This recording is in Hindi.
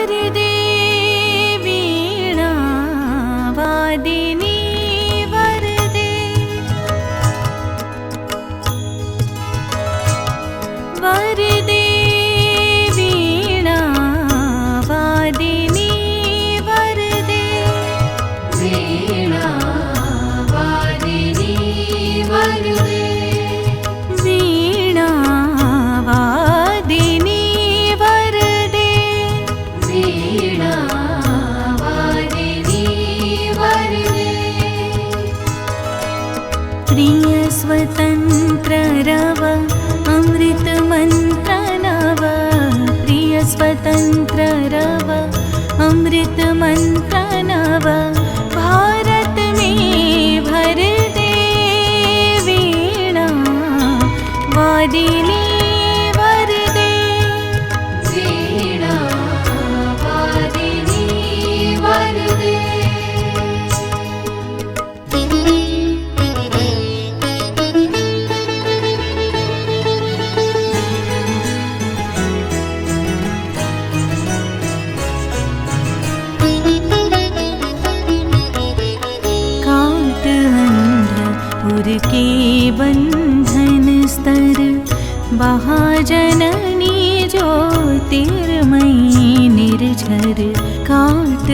वरदे वीणा वादिनी वरदे वरदे वीणा वादिनी वरदे वीणा वादिनी वरदे वीणा वादिनी वरदे वीणा वादिनी वरदे प्रिय स्वतंत्र रव अमृत मंत्र नव प्रिय स्वतंत्र रव अमृत मंत्र नव भारत में भर दे वीणा वादिनी वरदे वीणा वादिनी वरदे काट अंधपुर के बंधन स्तर महाजननी ज्योतिर्मयी निर्झर काट